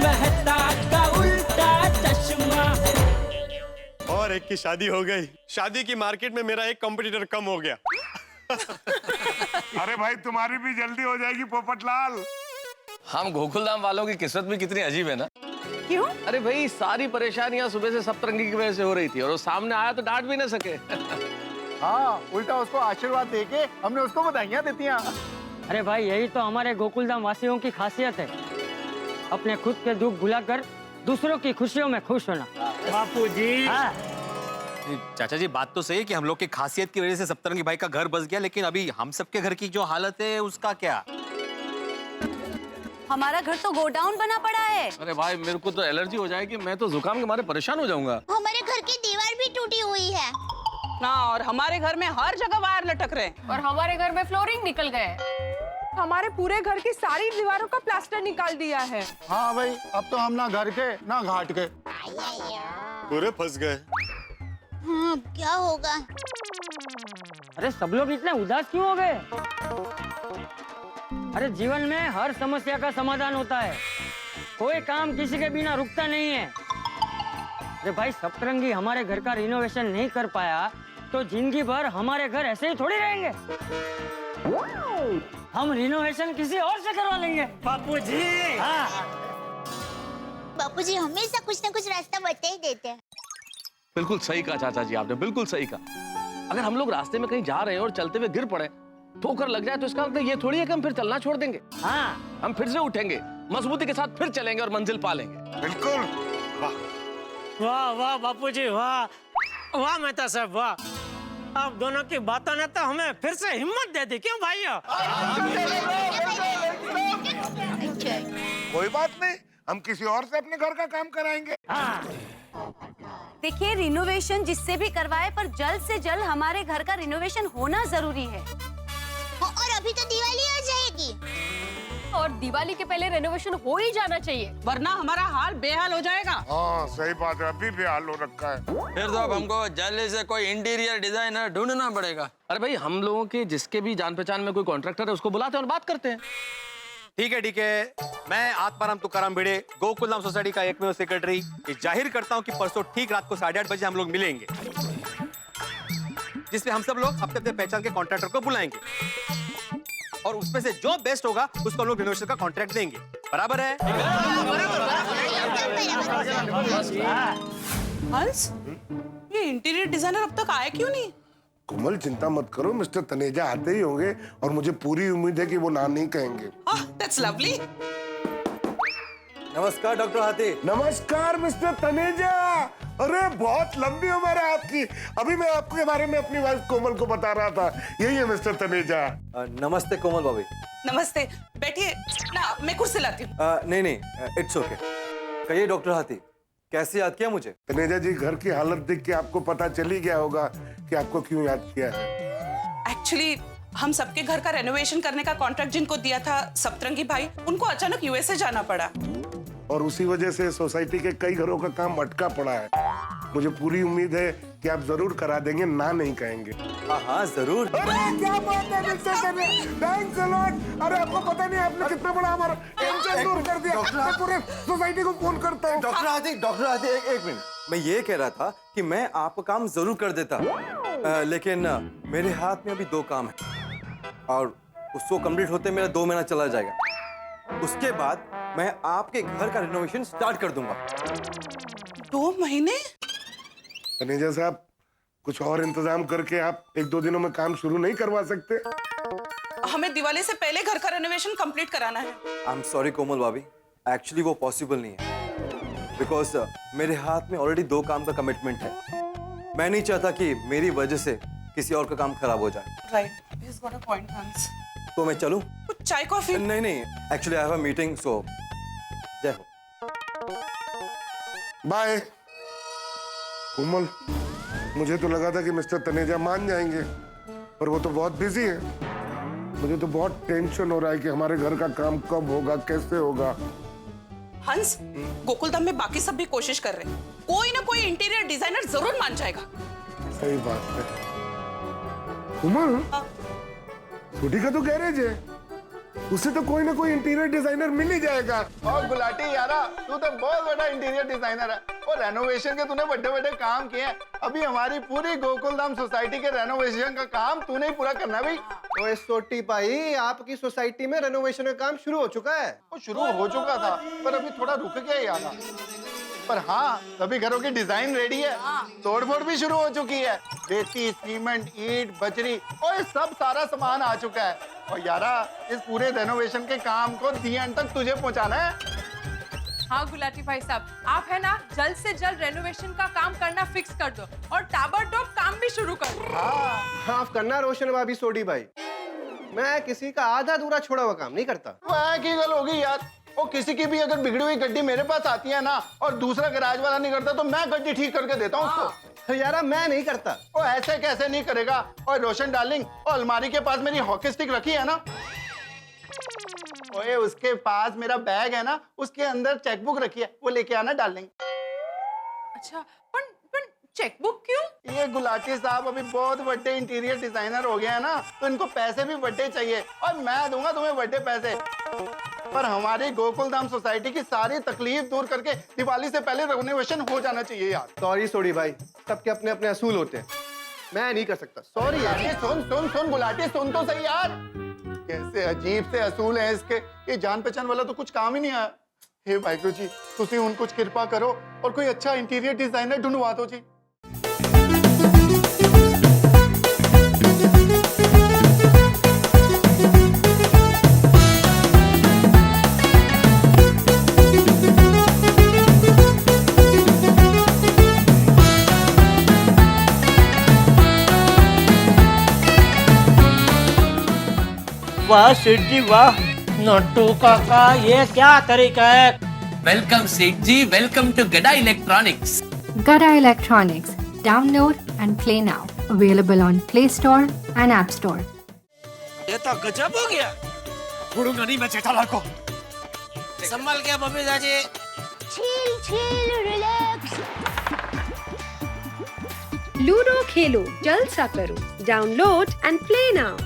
मेहता का उल्टा चश्मा। और एक की शादी हो गई। शादी की मार्केट में मेरा एक कंपटीटर कम हो गया। अरे भाई तुम्हारी भी जल्दी हो जाएगी पोपटलाल। हम गोकुलधाम वालों की किस्मत भी कितनी अजीब है ना। क्यों? अरे भाई सारी परेशानियां सुबह से सप्तरंगी की वजह से हो रही थी और वो सामने आया तो डांट भी ना सके। हाँ, उल्टा उसको आशीर्वाद देके हमने उसको बधाइयाँ देती हैं। अरे भाई यही तो हमारे गोकुलधाम वासियों की खासियत है, अपने खुद के दुख भुलाकर दूसरों की खुशियों में खुश होना। बापूजी। हाँ। चाचा जी बात तो सही है कि हम लोग की खासियत की वजह से सप्तरंगी भाई का घर बस गया, लेकिन अभी हम सबके घर की जो हालत है उसका क्या? हमारा घर तो गोडाउन बना पड़ा है। अरे भाई मेरे को तो एलर्जी हो जाएगी, मैं तो जुकाम के मारे परेशान हो जाऊंगा। हमारे घर की दीवार भी टूटी हुई है। ना, और हमारे घर में हर जगह वायर लटक रहे हैं। और हमारे घर में फ्लोरिंग निकल गए। हमारे पूरे घर की सारी दीवारों का प्लास्टर निकाल दिया है। हाँ भाई, अब तो हम ना घर के ना घाट के पूरे फंस गए। हाँ, क्या होगा? अरे सब लोग इतने उदास क्यों हो गए? अरे जीवन में हर समस्या का समाधान होता है, कोई काम किसी के बिना रुकता नहीं है। अरे भाई सप्तरंगी हमारे घर का रिनोवेशन नहीं कर पाया तो जिंदगी भर हमारे घर ऐसे ही थोड़ी रहेंगे। हम रिनोवेशन किसी और से करवा लेंगे। बापूजी। हाँ। बापूजी हमेशा कुछ न कुछ रास्ता बता ही देते हैं। बिल्कुल सही कहा चाचा जी आपने, बिल्कुल सही कहा। अगर हम लोग रास्ते में कहीं जा रहे हैं और चलते हुए गिर पड़े, ठोकर लग जाए तो इसका मतलब ये थोड़ी है कि हम फिर चलना छोड़ देंगे। हाँ, हम फिर से उठेंगे, मजबूती के साथ फिर चलेंगे और मंजिल पा लेंगे। बिल्कुल। वाह वाह बापूजी वाह, वाह मेहता साहब वाह। आप दोनों की बातों ने तो हमें फिर से हिम्मत दे दी, क्यों भाइयों? कोई बात नहीं, हम किसी और से अपने घर का काम कराएंगे। देखिए, रिनोवेशन जिससे भी करवाए पर जल्द से जल्द हमारे घर का रिनोवेशन होना जरूरी है। और अभी तो दिवाली आ जाएगी। और दिवाली के पहले रेनोवेशन हो ही जाना चाहिए, वरना हमारा हाल बेहाल हो जाएगा। हाँ सही बात है, अभी भी हाल हो रखा है। फिर तो अब हमको जल्दी से कोई इंटीरियर डिजाइनर ढूंढना पड़ेगा। अरे भाई हम लोगों के जिसके भी जान पहचान में कोई कॉन्ट्रैक्टर है उसको बुलाते हैं और बात करते हैं। ठीक है, मैं आत्माराम तुकाराम भिड़े, गोकुलधाम सोसाइटी का एकमेव सेक्रेटरी, ये जाहिर करता हूँ कि परसों ठीक रात को 8:30 बजे हम लोग मिलेंगे, जिसमें हम सब लोग अपने अपने पहचान के कॉन्ट्रैक्टर को बुलाएंगे और उसमें से जो बेस्ट होगा उसको हम लोग रिनोवेशन का कॉन्ट्रैक्ट देंगे। बराबर है? हंस, ये इंटीरियर डिजाइनर अब तक आया क्यों नहीं? कोमल चिंता मत करो, मिस्टर तनेजा आते ही होंगे और मुझे पूरी उम्मीद है कि वो ना नहीं कहेंगे। That's lovely. नमस्कार डॉक्टर हाथी। नमस्कार मिस्टर तनेजा। अरे बहुत लंबी उम्र है आपकी। अभी मैं आपके बारे में अपनी वाइफ कोमल को बता रहा था। यही है मिस्टर तनेजा। नमस्ते कोमल भाभी। नमस्ते, बैठिए ना, मैं कुर्सी लाती हूँ। नहीं, इट्स ओके। कहिए डॉक्टर हाथी, कैसे याद किया मुझे? तनेजा जी, घर की हालत देख के आपको पता चल ही गया होगा कि आपको क्यों याद किया है। एक्चुअली हम सबके घर का रेनोवेशन करने का कॉन्ट्रैक्ट जिनको दिया था सप्तरंगी भाई, उनको अचानक यूएसए जाना पड़ा और उसी वजह से सोसाइटी के कई घरों का काम अटका पड़ा है। मुझे पूरी उम्मीद है कि आप जरूर करा देंगे, ना नहीं कहेंगे। हाँ जरूर। अरे क्या बात है mister Taneja, thanks a lot. अरे आपको पता नहीं आपने कितना बड़ा हमारा टेंशन दूर कर दिया। मैं पूरे सोसाइटी को फोन करता हूँ। डॉक्टर हाथी एक मिनट, मैं ये कह रहा था कि मैं आपका काम जरूर कर देता, लेकिन मेरे हाथ में अभी 2 काम है और उसको कंप्लीट होते मेरा 2 महीना चला जाएगा। उसके बाद मैं आपके घर का रिनोवेशन स्टार्ट कर दूंगा। 2 महीने? तनेजा साहब, कुछ और इंतजाम करके आप 1-2 दिनों में काम शुरू नहीं करवा सकते? हमें दिवाली से पहले घर का रेनोवेशन कंप्लीट कराना है। आई एम सॉरी कोमल भाभी, एक्चुअली वो पॉसिबल नहीं है, बिकॉज मेरे हाथ में ऑलरेडी 2 काम का कमिटमेंट है। मैं नहीं चाहता कि मेरी वजह से किसी और का काम खराब हो जाए। Right, he's got a point, Hans. तो मैं चलूं? कुछ चाय कॉफी? नहीं, actually I have a meeting, so जय हो। बाय। कोमल, मुझे तो लगा था कि मिस्टर तनेजा मान जाएंगे, पर वो तो बहुत बिजी है। मुझे तो बहुत टेंशन हो रहा है कि हमारे घर का काम कब होगा, कैसे होगा। हंस, गोकुलधाम में बाकी सब भी कोशिश कर रहे हैं, कोई ना कोई इंटीरियर डिजाइनर जरूर मान जाएगा। सही बात है। कोमल, छोटी का तो गैरेज है, उसे तो कोई ना कोई इंटीरियर डिजाइनर मिल ही जाएगा। और गुलाटी यारा, तू तो बहुत बड़ा इंटीरियर डिजाइनर है और रेनोवेशन के तूने बड़े बड़े काम किए हैं। अभी हमारी पूरी गोकुलधाम सोसाइटी के रेनोवेशन का काम तूने ही पूरा करना है भाई। ओए सोटी भाई, आपकी सोसाइटी में रेनोवेशन का काम शुरू हो चुका है। वो शुरू हो चुका था पर अभी थोड़ा रुक गया यार। पर हाँ, सभी घरों की डिजाइन रेडी है, तोड़फोड़ भी शुरू हो चुकी है। रेती, सीमेंट, ईंट, बजरी और सब सारा सामान आ चुका है। और यारा, इस पूरे रेनोवेशन के काम को दी एंड तक तुझे पहुंचाना है। हाँ गुलाटी भाई साहब, आप है ना जल्द से जल्द रेनोवेशन का काम करना फिक्स कर दो और ताबड़तोड़ काम भी शुरू कर दो। माफ करना रोशन भाभी, सोडी भाई, मैं किसी का आधा अधूरा छोड़ा हुआ काम नहीं करता। वह की गल होगी यार। वो किसी की भी अगर बिगड़ी हुई गड्डी मेरे पास आती है ना और दूसरा गैराज वाला नहीं करता तो मैं गड्डी ठीक करके देता हूँ उसको। तो यारा मैं नहीं करता। वो ऐसे कैसे नहीं करेगा। और रोशन डार्लिंग, और अलमारी के पास मेरी हॉकी स्टिक रखी है ना, ओए उसके पास मेरा बैग है ना, उसके अंदर चेकबुक रखी है, वो लेके आना डार्लिंग। अच्छा, पर चेकबुक क्यों? ये गुलाटी साहब अभी बहुत बड़े इंटीरियर डिजाइनर हो गए हैं ना, तो इनको पैसे भी बड़े चाहिए और मैं दूंगा तुम्हें बड़े पैसे। पर हमारी गोकुलधाम सोसाइटी की सारी तकलीफ दूर करके दिवाली से पहले रेनोवेशन हो जाना चाहिए यार। सॉरी सोडी भाई, सबके अपने अपने असूल होते हैं, मैं नहीं कर सकता। सॉरी यार। ये सुन गुलाटी, सुन तो सही यार। कैसे अजीब से असूल हैं इसके। ये जान पहचान वाला तो कुछ काम ही नहीं आया। हे वाहिगुरु जी, तुसी उन कुछ कृपा करो और कोई अच्छा इंटीरियर डिजाइनर ढूंढवा दो जी। वाह सेठ जी वाह। नट्टू काका, ये क्या तरीका है? वेलकम सेठ जी, वेलकम टू गड़ा electronics. Gada Electronics. Download and play now. Available on Play Store and App Store. ये तो गजब हो गया। छोड़ूंगा नहीं मैं जेठालाल को। संभल के Babita ji. chill, relax. Ludo खेलो, जलसा करो. Download and play now.